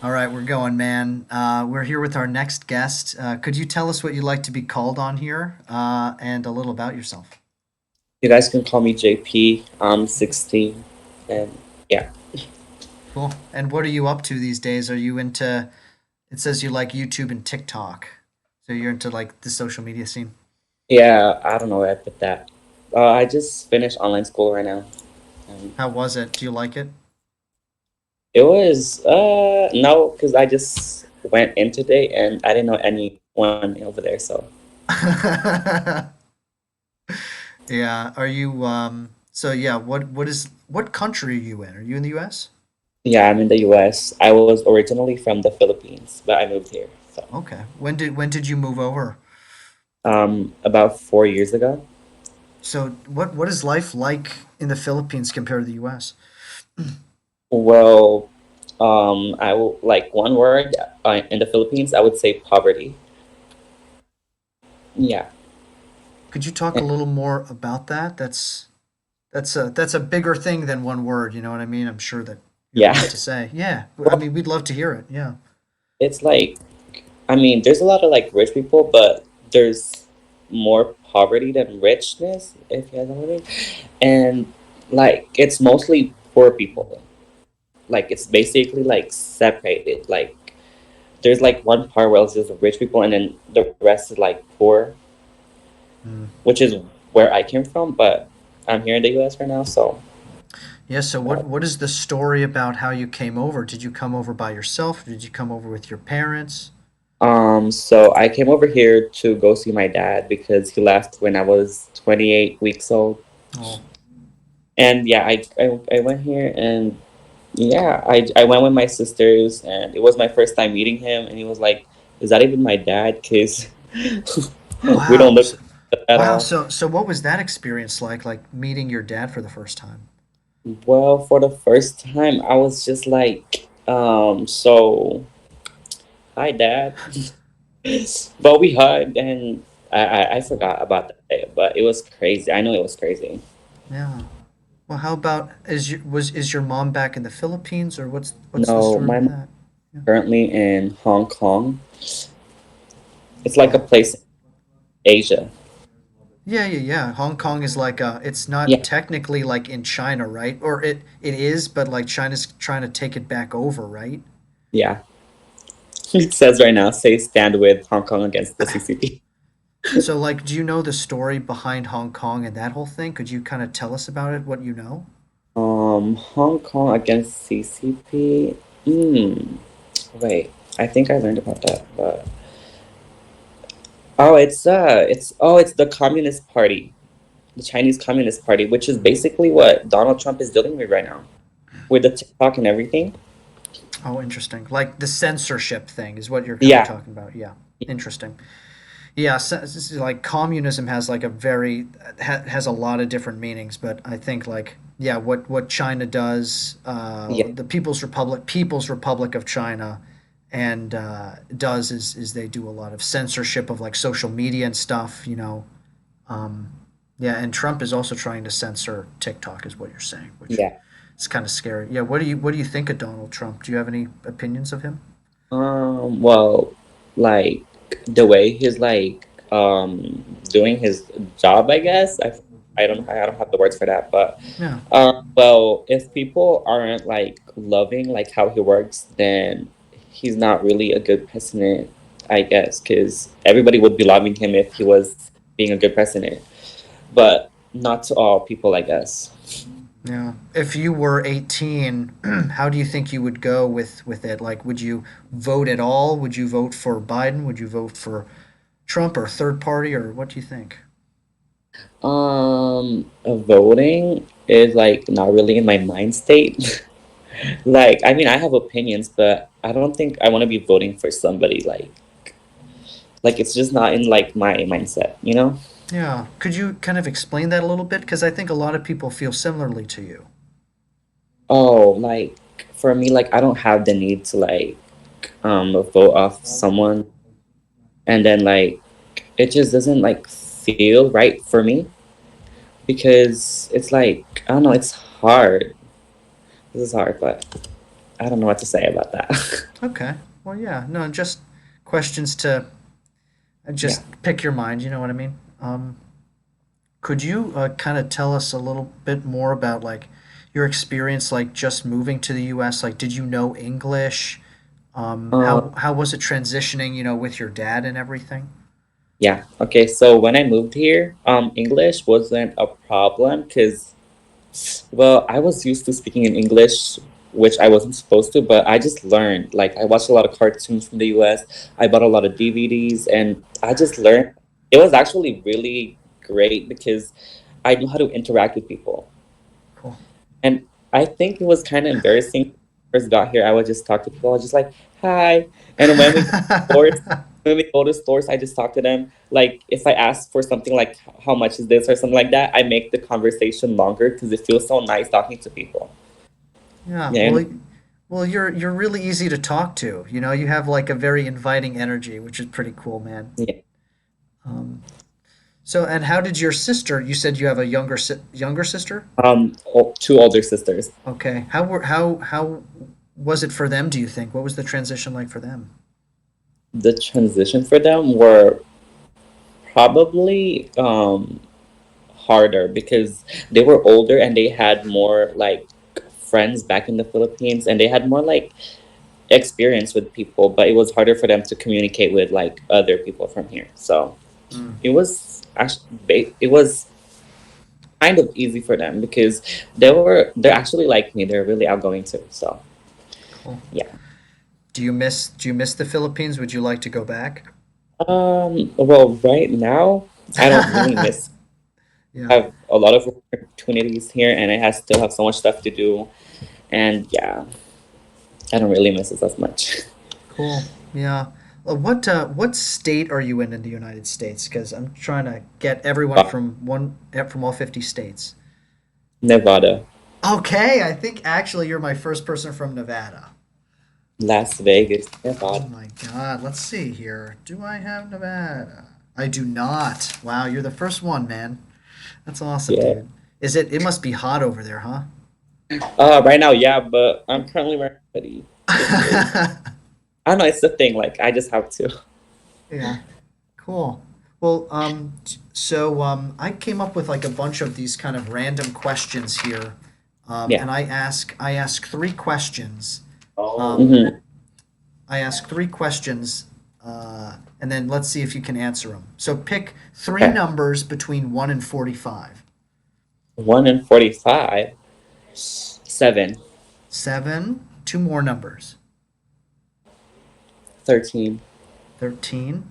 All right, we're going, man. We're here with our next guest. Could you tell us what you'd like to be called on here and a little about yourself? You guys can call me JP. I'm 16, and yeah, Cool. And what are you up to these days? Are you into, it says you like YouTube and TikTok. So you're into like the social media scene. yeah. I don't know where I put that. I just finished online school right now. Um, How was it? Do you like it? it was no, because I just went in today and I didn't know anyone over there. So Yeah. Are you, so yeah, what country are you in? Are you in the US? yeah, I'm in the U.S. I was originally from the Philippines, but I moved here. So Okay. When did you move over? about 4 years ago. So what is life like in the Philippines compared to the US? Well, I will like one word in the Philippines. I would say poverty. Yeah. Could you talk a little more about that? That's a bigger thing than one word, you know what I mean? I'm sure that you have a Yeah. lot to say. Yeah. I Well, mean, we'd love to hear it. Yeah. it's like, I mean, there's a lot of like rich people, but there's more poverty than richness, if you know what I mean. And like, it's mostly poor people. Like, it's basically like separated. Like, there's like one part where it's just rich people, and then the rest is like poor, Mm. which is where I came from. But I'm here in the US right now, so. Yeah, so uh, what is the story about how you came over? Did you come over by yourself? Did you come over with your parents? so I came over here to go see my dad because he left when I was 28 weeks old. Oh, And yeah, I went here and yeah, I went with my sisters and it was my first time meeting him and he was like, "Is that even my dad? Cause we don't wow. look at Wow. all." So what was that experience like meeting your dad for the first time? Well, for the first time, I was just like, so hi, dad. But we hugged and I forgot about that day, but it was crazy. I know it was crazy. Yeah. Well, how about is your mom back in the Philippines or what's the No, story my with mom's that? Yeah. currently in Hong Kong. It's like a Oh. place in Asia. Yeah, yeah, yeah. Hong Kong is like it's not Yeah, technically like in China, right? Or it is, but like China's trying to take it back over, right? yeah. It says right now, say stand with Hong Kong against the CCP. So like, do you know the story behind Hong Kong and that whole thing? Could you kind of tell us about it, what you know? Hong Kong against CCP. Hmm. Wait, I think I learned about that, but it's the Communist Party, the Chinese Communist Party, which is basically what Donald Trump is dealing with right now with the TikTok and everything. Oh, interesting. Like the censorship thing is what you're kind of Yeah, talking about. Yeah, interesting. Yeah, like communism has like has a lot of different meanings, but I think like yeah, what China does, yeah, the People's Republic of China, and does is they do a lot of censorship of like social media and stuff, you know. Um, yeah, and Trump is also trying to censor TikTok, is what you're saying, which yeah. is kind of scary. Yeah, what do you think of Donald Trump? Do you have any opinions of him? Well, like the way he's like doing his job, I guess. I don't have the words for that, but Yeah. well, if people aren't like loving like how he works, then he's not really a good president, I guess, because everybody would be loving him if he was being a good president, but not to all people, I guess. Yeah. If you were 18, how do you think you would go with it? Like, would you vote at all? Would you vote for Biden? Would you vote for Trump or third party, or what do you think? Voting is like not really in my mind state. Like, I mean, I have opinions, but I don't think I want to be voting for somebody like it's just not in like my mindset, you know? Yeah. Could you kind of explain that a little bit? Because I think a lot of people feel similarly to you. Oh, like for me, like I don't have the need to like vote off someone and then like it just doesn't like feel right for me because it's like I don't know, it's hard. This is hard, but I don't know what to say about that. Okay. Well, yeah. No, just questions to Yeah. just pick your mind. You know what I mean? Could you kind of tell us a little bit more about like your experience, like just moving to the U.S.? Like, did you know English? Um, How was it transitioning? You know, with your dad and everything. yeah. Okay. So when I moved here, English wasn't a problem because, well, I was used to speaking in English, which I wasn't supposed to, but I just learned. Like, I watched a lot of cartoons from the US. I bought a lot of DVDs, and I just learned. It was actually really great because I knew how to interact with people. Cool. And I think it was kind of embarrassing when I first got here. I would just talk to people. I was just like, hi. And when we go to stores, I just talk to them. Like, if I ask for something like, how much is this or something like that, I make the conversation longer because it feels so nice talking to people. Yeah. Yeah. Well, you're really easy to talk to. You know, you have like a very inviting energy, which is pretty cool, man. Yeah. Um, so, and how did your sister? You said you have a younger sister. Two older sisters. Okay. How was it for them? Do you think? What was the transition like for them? The transition for them were probably harder because they were older and they had more like friends back in the Philippines and they had more like experience with people, but it was harder for them to communicate with like other people from here. So Mm, it was kind of easy for them because they're actually like me. They're really outgoing too. So cool. yeah. Do you miss the Philippines? Would you like to go back? Well, right now I don't really miss. Yeah. I have a lot of opportunities here, and still have so much stuff to do. And yeah, I don't really miss it as much. Cool. Yeah. What state are you in the United States? Because I'm trying to get everyone from all 50 states. Nevada, Okay, I think actually you're my first person from Nevada. Las Vegas, Oh Nevada. my God. Let's see here. Do I have Nevada? I do not. Wow, you're the first one, man. That's awesome, Yeah. dude. It must be hot over there, huh? Right now, yeah, but I'm currently wearing a hoodie because I don't know. It's the thing. Like I just have to. Yeah. Cool. Well, I came up with like a bunch of these kind of random questions here, Yeah. and I ask three questions. Um, Mm-hmm. I ask three questions, and then let's see if you can answer them. So pick three Okay. numbers between 1 and 45. 1 and 45. 7. 7. Two more numbers. 13. 13.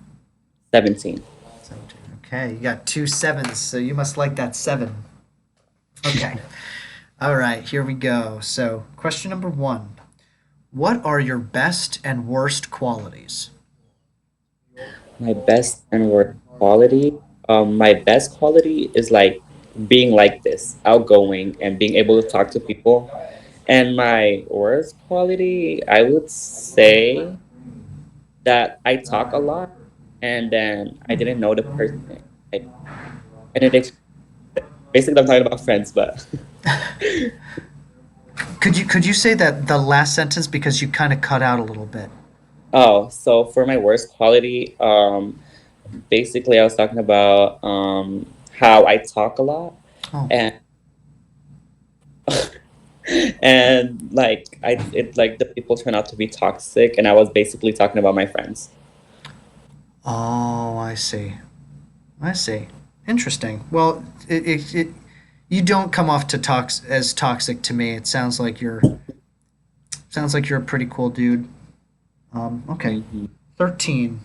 17. 17. Okay, you got two sevens, so you must like that seven. Okay. All right, here we go. So, question number 1. What are your best and worst qualities? My best and worst quality. My best quality is like being like this, outgoing, and being able to talk to people. And my worst quality, I would say that I talk a lot, and then I didn't know the person. I, and it basically I'm talking about friends, but Could you say that the last sentence because you kind of cut out a little bit? oh, so for my worst quality, basically I was talking about how I talk a lot, Oh. and and like like the people turn out to be toxic, and I was basically talking about my friends. Oh, I see. I see. Interesting. Well, you don't come off to as toxic to me. It sounds like you're a pretty cool dude. Okay. Hmm. 13.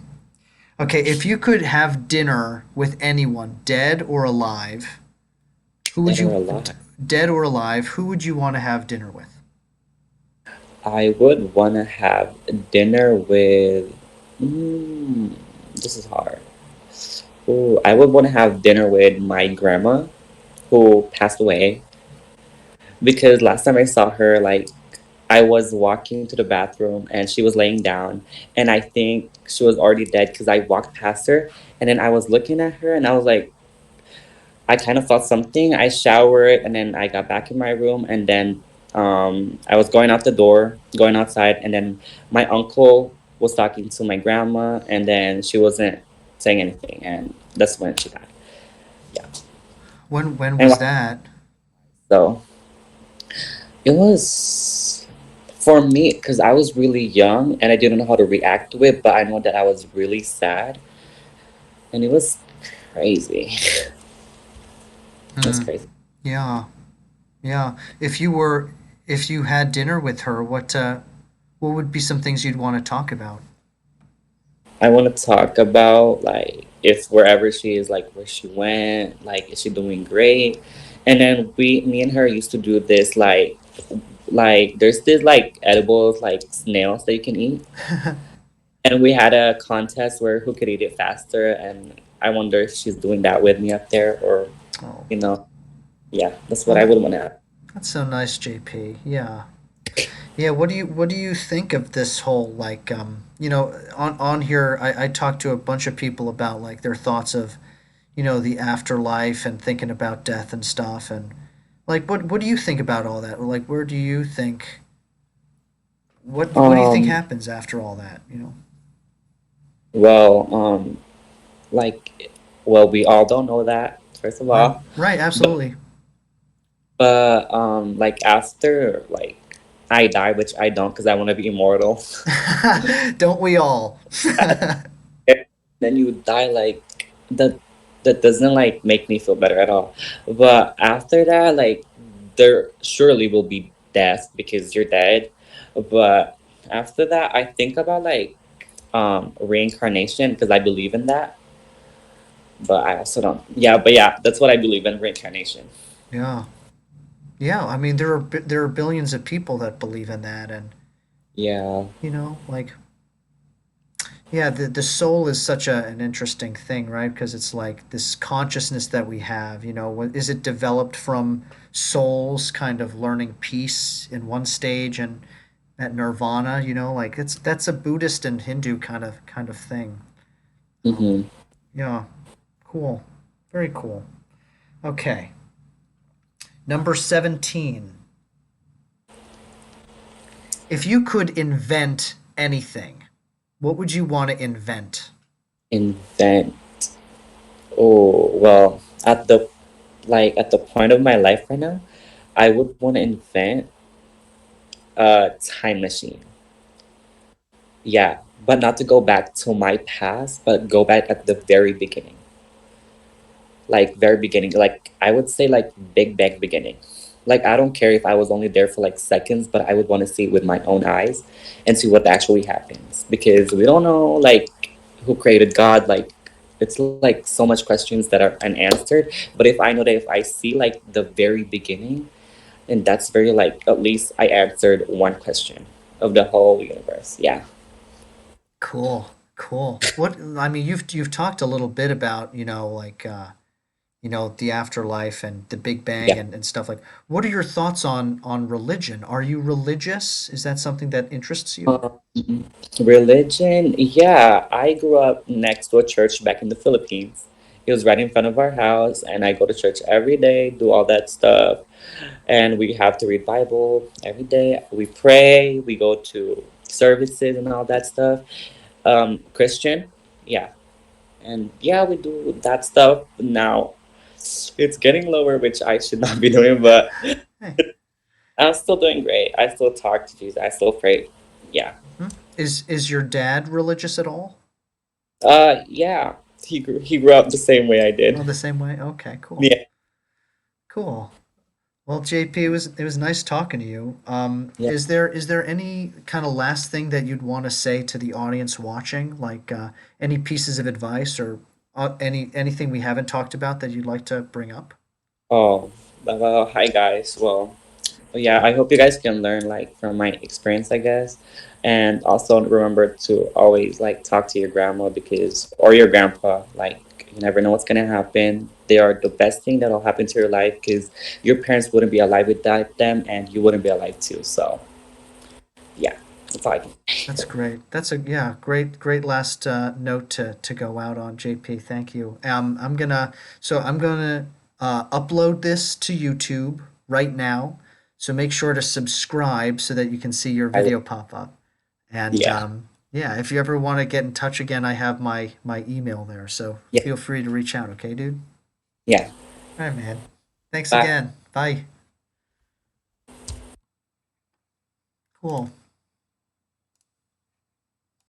Okay, if you could have dinner with anyone, Dead or alive. dead or alive, who would you want to have dinner with? I would want to have dinner with. Mm, this is hard. Ooh, I would want to have dinner with my grandma who passed away because last time I saw her, like I was walking to the bathroom and she was laying down, and I think she was already dead because I walked past her and then I was looking at her and I was like, I kind of felt something. I showered and then I got back in my room and then I was going out the door, going outside, and then my uncle was talking to my grandma, and then she wasn't saying anything, and that's when she died. Yeah, When and was that? so it was for me because I was really young and I didn't know how to react to it, but I know that I was really sad, and it was crazy. It was Hmm. crazy. Yeah. Yeah. If you had dinner with her, what would be some things you'd want to talk about? I want to talk about like if wherever she is, like where she went, like is she doing great? And then me and her used to do this like there's this like edibles like snails that you can eat, and we had a contest where who could eat it faster, and I wonder if she's doing that with me up there or Oh. you know, yeah, that's what Well, I would want to. that's so nice, JP. Yeah. Yeah, what do you think of this whole like on here I talked to a bunch of people about like their thoughts of, the afterlife and thinking about death and stuff and like what do you think about all that? Like where do you think what do you think Um, happens after all that, you know? well, like, well, we all don't know that first of Right. all, Right, but absolutely. like after like I die, which I don't because I want to be immortal. Don't we all? And then you die like that. That doesn't like make me feel better at all. But after that, like there surely will be death because you're dead. But after that, I think about like reincarnation because I believe in that. But I also don't. Yeah, but yeah, that's what I believe in reincarnation. Yeah. Yeah, I mean there are billions of people that believe in that and Yeah. like yeah, the soul is such an interesting thing, right? Because it's like this consciousness that we have, is it developed from souls kind of learning peace in one stage and at nirvana, like that's a Buddhist and Hindu kind of thing. Um, Mm-hmm. yeah, cool. Very cool. Okay. Number 17. If you could invent anything, what would you want to invent? Invent. Oh well, at the point of my life right now, I would want to invent a time machine. Yeah, but not to go back to my past, but go back at the very beginning. Like very beginning. Like I would say like big bang beginning. Like I don't care if I was only there for like seconds, but I would want to see it with my own eyes and see what actually happens. Because we don't know like who created God, like it's like so much questions that are unanswered. But if I know that if I see like the very beginning, and that's very like at least I answered one question of the whole universe. Yeah. Cool, cool. What I mean, you've talked a little bit about, like the afterlife and the Big Bang Yeah. and stuff like. What are your thoughts on religion? Are you religious? Is that something that interests you? Um, Religion, yeah. I grew up next to a church back in the Philippines. It was right in front of our house, and I go to church every day, do all that stuff, and we have to read Bible every day. We pray, we go to services and all that stuff. Christian, yeah, and yeah, we do that stuff now. It's getting lower, which I should not be doing, but Hey, I'm still doing great. I still talk to Jesus. I still pray. Yeah. hmm? Is your dad religious at all? Yeah. He grew up the same way I Oh, did. the same way. Okay, cool, Yeah. cool. Well, JP, it was nice talking to you. Yeah. Is there any kind of last thing that you'd want to say to the audience watching, like any pieces of advice or anything we haven't talked about that you'd like to bring up? Oh, well, hi guys. Well, yeah, I hope you guys can learn like from my experience, I guess. And also remember to always like talk to your grandma because or your grandpa. Like you never know what's gonna happen. They are the best thing that'll happen to your life because your parents wouldn't be alive without them, and you wouldn't be alive too. So yeah, that's all I can. That's great. That's a yeah, great last note to go out on, JP. Thank you. I'm gonna upload this to YouTube right now. So make sure to subscribe so that you can see your I video pop up. And yeah, yeah, if you ever want to get in touch again, I have my email there. So yeah, feel free to reach out. Okay, dude. yeah. All right, man. Thanks Bye. again. Bye. Cool.